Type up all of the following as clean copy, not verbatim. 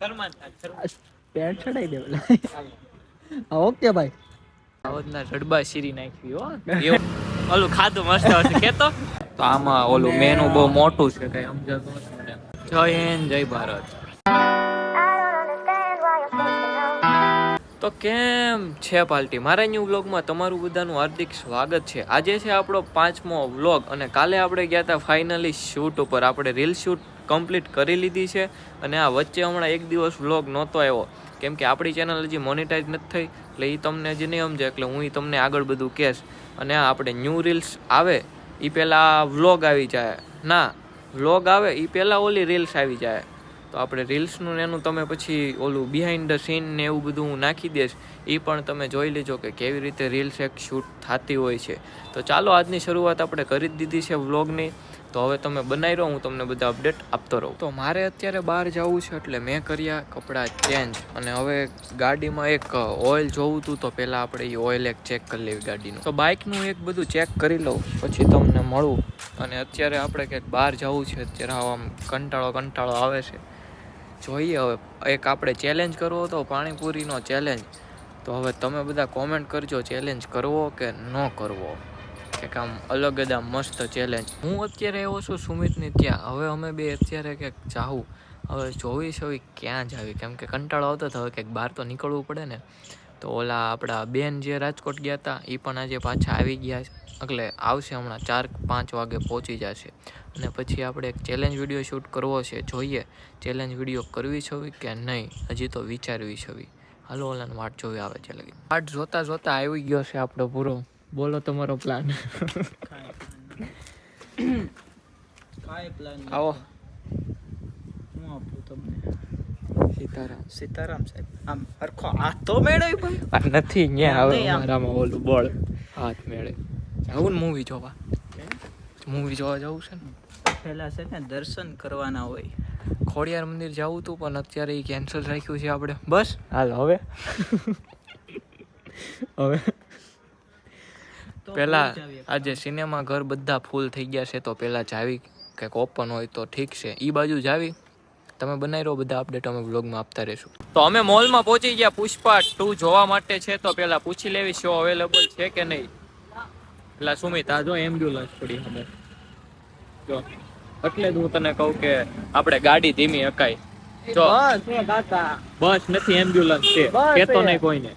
Pant ચડાઈ દે પેલા okay ભાઈ આવડના રડબા શીરી નાખી હો એવું ઓલું ખાધું મસ્ત હશે કેતો તો આમાં ઓલું મેનુ બહુ મોટું છે કઈ સમજાતું નથી મને જય હિન્દ જય ભારત તો કેમ છે પાર્ટી મારા ન્યૂ વ્લોગમાં તમારું બધાનું હાર્દિક સ્વાગત છે આજે છે આપણો 5મો વ્લોગ અને કાલે આપણે ગયા હતા ફાઇનલી શૂટ ઉપર આપણે રીલ શૂટ કમ્પ્લીટ કરી લીધી છે અને આ વચ્ચે હમણાં એક દિવસ વ્લોગ નહોતો આવ્યો કેમ કે આપણી ચેનલ હજી મોનેટાઈઝ નથી થઈ એટલે એ તમને હજી નહીં સમજે એટલે હું તમને આગળ બધું કહેશ અને આપણે ન્યૂ રીલ્સ આવે એ પહેલાં વ્લોગ આવી જાય ના વ્લોગ આવે એ પહેલાં ઓલી રીલ્સ આવી જાય તો આપણે રીલ્સનું ને એનું તમે પછી ઓલું બિહાઇન્ડ ધ સીન ને એવું બધું હું નાખી દઈશ એ પણ તમે જોઈ લેજો કે કેવી રીતે રીલ્સ એક શૂટ થતી હોય છે તો ચાલો આજની શરૂઆત આપણે કરી જ દીધી છે વ્લોગની તો હવે તમે બનાવી રહો હું તમને બધા અપડેટ આપતો રહું તો મારે અત્યારે બહાર જવું છે એટલે મેં કર્યા કપડાં ચેન્જ અને હવે ગાડીમાં એક ઓઇલ જોવું હતું તો પહેલાં આપણે એ ઓઇલ એક ચેક કરી લેવી ગાડીનું તો બાઇકનું એક બધું ચેક કરી લઉં પછી તમને મળું અને અત્યારે આપણે કંઈક બહાર જવું છે અત્યારે આમ કંટાળો આવે છે જોઈએ હવે એક આપણે ચેલેન્જ કરવો હતો પાણીપુરીનો ચેલેન્જ તો હવે તમે બધા કોમેન્ટ કરજો ચેલેન્જ કરવો કે ન કરવો કે આમ અલગ જ આમ મસ્ત ચેલેન્જ હું અત્યારે આવ્યો છું સુમિતની ત્યાં હવે અમે બે અત્યારે ક્યાંક જાવું હવે જોઈશ હવે ક્યાં જાવી કેમ કે કંટાળો આવતો હતો હવે ક્યાંક બહાર તો નીકળવું પડે ને તો ઓલા આપણા બેન જે રાજકોટ ગયા હતા એ પણ આજે પાછા આવી ગયા એટલે આવશે હમણાં 4-5 વાગે પહોંચી જશે અને પછી આપણે એક ચેલેન્જ વિડીયો શૂટ કરવો છે જોઈએ ચેલેન્જ વિડીયો કરવી છે કે નહીં હજી તો વિચારવી છે હાલો ઓલાને વાટ જોવી આવે છે લગી વાટ જોતા આવી ગયો છે આપણો પૂરો બોલો તમારો પ્લાન કાય પ્લાન આવો હું આપું તમને સીતારામ સાહેબ આમ હરખો હાથ તો મેળવી ભાઈ નથી ન્યા હવે મારામાં ઓલું બળ હાથ મેળે જાવું ને મૂવી જોવા જવું છે ને પહેલા છે ને દર્શન કરવાના હોય ખોડિયાર મંદિર જવું હતું પણ અત્યારે એ કેન્સલ રાખ્યું છે આપણે બસ હાલ હવે પહેલા આજે સિનેમા ઘર બધા ફૂલ થઈ ગયા છે તો પહેલા જાવી કંઈક ઓપન હોય તો ઠીક છે એ બાજુ જાવી તમે બનાવી રહો બધા અપડેટ અમે વ્લોગમાં આપતા રહીશું તો અમે મોલમાં પહોંચી ગયા પુષ્પા 2 જોવા માટે છે તો પહેલા પૂછી લેવી શો અવેલેબલ છે કે નહીં એટલે સુમિત આ જો એમ્બ્યુલન્સ પડી અમે જો એટલે જ હું તને કહું કે આપણે ગાડી ધીમી હકાય જો બસ નથી એમ્બ્યુલન્સ છે કેતો નહીં કોઈને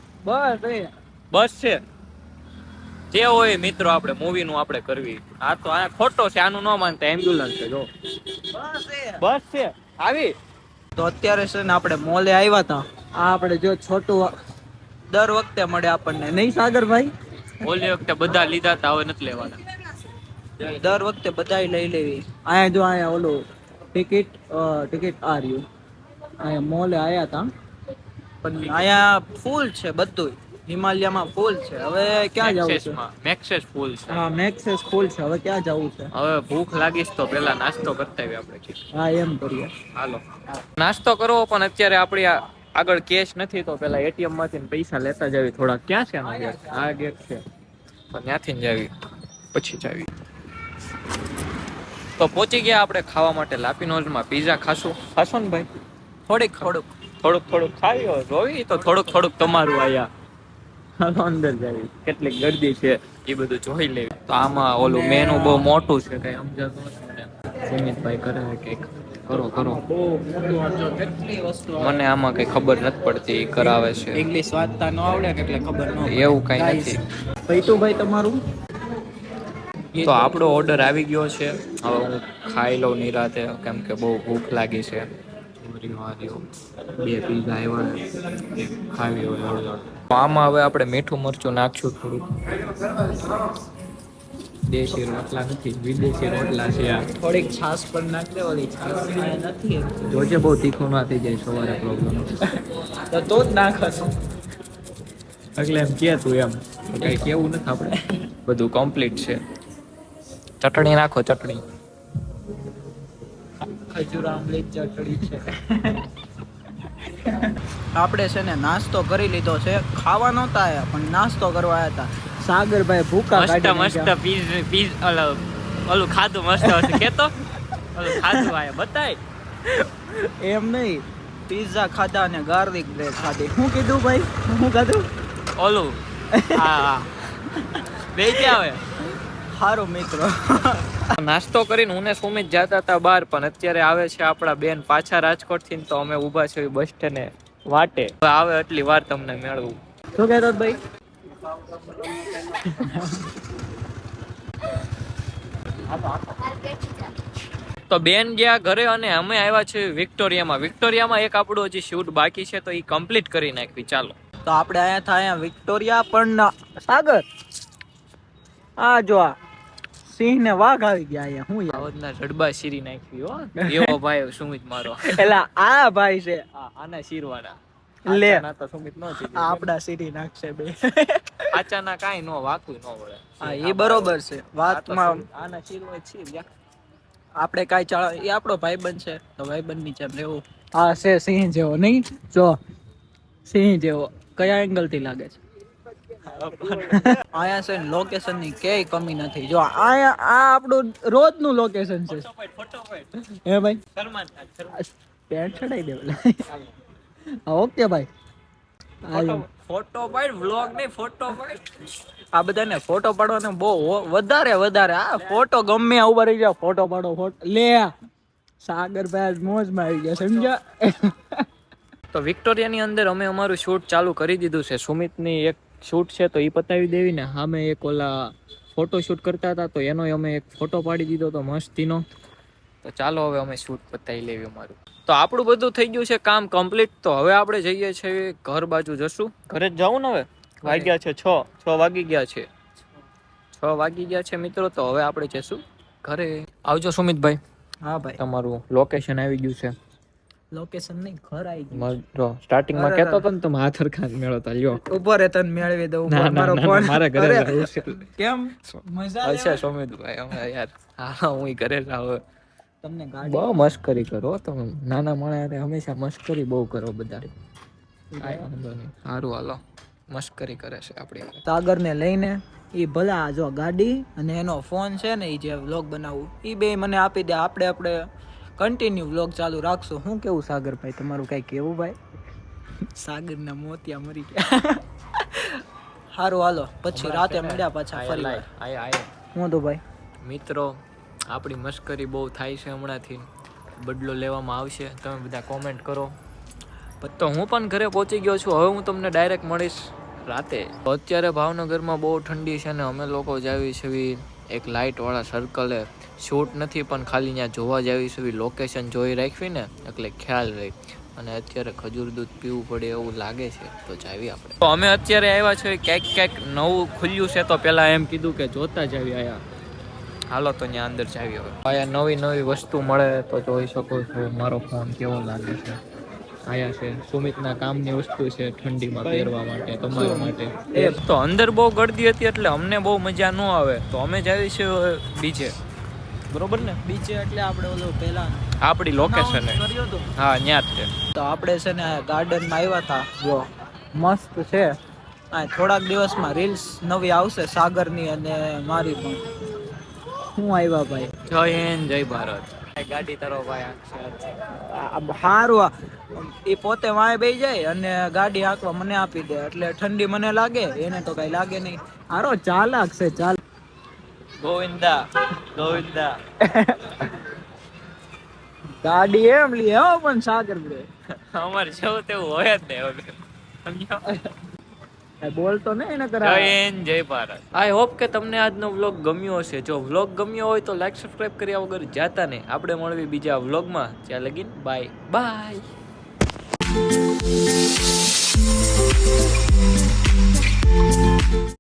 બસ છે જે હોય મિત્રો આપણે મૂવી નું આપણે કરવી આ તો આ ખોટો છે આનું ન માનતા એમ્બ્યુલન્સ છે જો બસ છે આવી તો અત્યારે છે ને આપણે મોલે આવ્યા હતા આ આપણે જો છોટું દર વખતે મળે આપણને નહીં સાગરભાઈ ઓલી વખતે બધા લીધા હતા હવે નથી લેવાના દર વખતે બધાય લઈ લેવી અહીંયા ઓલું ટિકિટ આ રહ્યું અહીંયા મોલે આવ્યા હતા પણ અહીંયા ફૂલ છે બધું હિમાલયામાં ફૂલ છે હવે ક્યાં જવું છે મેક્સેસ ફૂલ છે હા મેક્સેસ ફૂલ છે હવે ક્યાં જવું છે હવે ભૂખ લાગીશ તો પેલા નાસ્તો કરતા આવીએ આપણે હા એમ કરીએ હાલો નાસ્તો કરવો પણ અત્યારે આપણી આગળ કેશ નથી તો પેલા એટીએમ માંથી પૈસા લેતા જાવી થોડા ક્યાં છે આનો ગેટ આ ગેટ છે પણ ત્યાંથી જાવી પછી જાવી તો પહોંચી ગયા આપણે ખાવા માટે લાપીનોઝમાં પિઝા ખાશો ને ભાઈ થોડુંક ખાવી હોય રોવી તો થોડુંક તમારું આયા અંદર જાવી કેટલી ગર્દી છે એ બધું જોઈ લેવી તો આમાં ઓલું મેનુ બહુ મોટું છે કઈ સમજાતું નથી મને સુમિતભાઈ કરે કે કરો મને આમાં કઈ ખબર નથી પડતી કરાવે છે ઇંગ્લિશ વાંચતા ન આવડે એટલે ખબર ન એવું કઈ નથી ભાઈ તમારું તો આપણો ઓર્ડર આવી ગયો છે હવે હું ખાઈ લઉં નિરાતે કેમ કે બહુ ભૂખ લાગી છે 2 પીઝા આવ્યા ખાવી હોય આમાં હવે આપણે મીઠું મરચું નાખશું થોડુંક દેશી રોટલા નથી વિદેશી રોટલા છે આ થોડીક છાશ પણ નાખ દે ઓલી છાશ નથી જોજે બહુ તીખું ના થઈ જાય સવારે પ્રોબ્લેમ તો જ નાખશું એટલે એમ કે તું એમ કઈ કેવું નથી આપણે બધું કમ્પ્લીટ છે ચટણી નાખો ચટણી ખજૂર આંબલી ચટણી છે આપણે છે ને નાસ્તો કરી લીધો છે ખાવા નહોતા આયા પણ નાસ્તો કરવા આવ્યા હતા સાગરભાઈ ભૂકા મસ્ત પીઝ ઓલું ખાધું મસ્ત હશે કેતો ઓલું ખાધું આયા બતાય એમ નહીં પિઝા ખાધા અને ગાર્લિક બ્રેડ ખાધી. શું કીધું ભાઈ? શું ખાધું? ઓલું હા બે ક્યાં આવે સારું મિત્રો. નાસ્તો કરીને હું ને સુમિત જતા હતા બહાર, પણ અત્યારે આવે છે આપણા બેન પાછા રાજકોટ થી, તો અમે ઊભા છે બસ સ્ટેન્ડે વાટે. હવે આવે એટલી વાર તમને મેળવું. શું કહેતો ભાઈ? તો બેન ગયા ઘરે અને અમે આવ્યા છે વિક્ટોરિયામાં. વિક્ટોરિયામાં એક આપણું હજી શૂટ બાકી છે, તો એ કમ્પ્લીટ કરી નાખવી. ચાલો તો આપણે આયા થા અહીંયા વિક્ટોરિયા, પણ સાગર આ જો આ સિંહ ને વાઘ આવી ગયા અહીંયા. હું યાર આવડના રડબા શીરી નાખવી હો. એવો ભાઈ સુમિત મારો. એલા આ ભાઈ છે આના શીરવાના લે આચાના તો સુમિત નો છે. આપડા સીરી નાખશે બે. આચાના કાઈ નો વાકુય નો વળે. હા એ બરોબર છે વાતમાં. આના શીરવા છે આપણે કાઈ ચાળ, એ આપણો ભાઈબંધ છે તો ભાઈબંધ ની જેમ રહેવું. હા છે સિંહ જેવો નહીં? જો સિંહ જેવો. કયા એંગલ થી લાગે છે? આયા છે લોકેશન ની ક્યાંય કમી નથી. જો આયા આ આપણું રોજ નું લોકેશન છે. હે ભાઈ પેન્ટ ચડાઈ દે. ઓકે ભાઈ ફોટો પાડ, વ્લોગ નહીં ફોટો પાડ. આ બધાને ફોટો પાડવાનો બહુ વધારે આ ફોટો ગમે આ ઉભા રહી જાવ, ફોટો પાડો ફોટો લે. સાગર ભાઈ મોજમાં આવી ગયા સમજ્યા. તો વિક્ટોરિયાની અંદર અમે અમારું શૂટ ચાલુ કરી દીધું છે. સુમિતની એક શૂટ છે તો એ પતાવી દેવી ને સામે એક ઓલા ફોટો શૂટ કરતા હતા, તો એનો અમે એક ફોટો પાડી દીધો તો મસ્તીનો. તો ચાલો હવે અમે શૂટ પતાવી લેવી અમારું. તો આપણું બધું થઈ ગયું છે કામ કમ્પ્લીટ. તો હવે આપણે જઈએ છીએ ઘર બાજુ જશું. ઘરે જ જવું ને હવે વાગ્યા છે 6 વાગી ગયા છે. 6 વાગી ગયા છે મિત્રો. તો હવે આપણે જશું ઘરે. આવજો સુમિતભાઈ. હા ભાઈ તમારું લોકેશન આવી ગયું છે. લોકેશન નહીં ઘર આવી ગયું. જો સ્ટાર્ટિંગમાં કહેતો હતો ને તમે હાથર ખાન મેળવતા લ્યો. ઉપર તને મેળવી દઉં. ના, મારો ના, ફોન મારે ઘરે રહેવું છે. કેમ મજા અચ્છા સુમિતભાઈ અમે યાર હા હું ઘરે જ આવું. તમને ગાડી બહુ મસ્કરી કરો તમે. નાના માણસ હંમેશા મસ્કરી બહુ કરો બધા. સારું હાલો મસ્કરી કરે છે આપણી. સાગર ને લઈને એ ભલા જો ગાડી અને એનો ફોન છે ને, એ જે વ્લોગ બનાવવું એ બે મને આપી દે. આપણે કન્ટિન્યુ વ્લોગ ચાલુ રાખશું. શું કેવું સાગરભાઈ તમારું કઈ કેવું ભાઈ? સાગર ના મોતિયા મરી ગયા. સારું હાલો પછી રાતે મળ્યા પાછા ફરી વાર. હું તો ભાઈ મિત્રો આપણી મસ્કરી બહુ થાય છે હમણાંથી. બદલો લેવામાં આવશે. તમે બધા કોમેન્ટ કરો. તો હું પણ ઘરે પહોંચી ગયો છું. હવે હું તમને ડાયરેક્ટ મળીશ રાતે. અત્યારે ભાવનગરમાં બહુ ઠંડી છે ને અમે લોકો જાવી છે એક લાઇટવાળા સર્કલે. શૂટ નથી પણ ખાલી ત્યાં જોવા જાવી છે. લોકેશન જોઈ રાખવી ને એટલે ખ્યાલ રહી. અને અત્યારે ખજૂર દૂધ પીવું પડે એવું લાગે છે તો જાવી આપણે. તો અમે અત્યારે આવ્યા છે ક્યાંક નવું ખુલ્યું છે, તો પેલા એમ કીધું કે જોતા જાવી આયા. હાલો તો ત્યાં અંદર જાવી. હવે આયા નવી વસ્તુ મળે તો જોઈ શકો છો. મારો ફોન કેવો લાગે છે. આયા છે સુમિતના કામની વસ્તુ છે ઠંડીમાં પહેરવા માટે તમારા માટે. તો અંદર બહુ ગળદી હતી એટલે અમને બહુ મજા ન આવે, તો અમે જાવી છે બીજે. બરોબર ને? બીચે એટલે આપણે ઓલું પેલા આપણી લોકેશન કર્યું હતું. હા ત્યાં જ છે. તો આપણે છે ને ગાર્ડનમાં આવ્યા હતા. જો મસ્ત છે. આ થોડાક દિવસમાં રીલ્સ નવી આવશે સાગરની અને મારી પણ. શું આવ્યા ભાઈ? જય હિન્દ જય ભારત. ગાડી તારો ભાઈ સારું. એ પોતે વાંય બેસી જાય અને ગાડી હાંકવા મને આપી દે એટલે ઠંડી મને લાગે, એને તો કઈ લાગે નહીં. હારો ચાલાક છે. ચાલ ગોવિંદા ગોવિંદા. ગાડી એમ લે હો પણ સાગર બ્રે અમારે જેવું તેવું હોય જ નહીં. બોલતો નહીં એને જય કરા. હિન્દ જય ભારત. આઈ હોપ કે તમને આજનો વ્લોગ ગમ્યો હશે. જો વ્લોગ ગમ્યો હોય તો લાઈક સબસ્ક્રાઇબ કર્યા વગર જાતા નહીં. આપણે મળવી બીજા વ્લોગમાં. ત્યાં લગીન બાય બાય.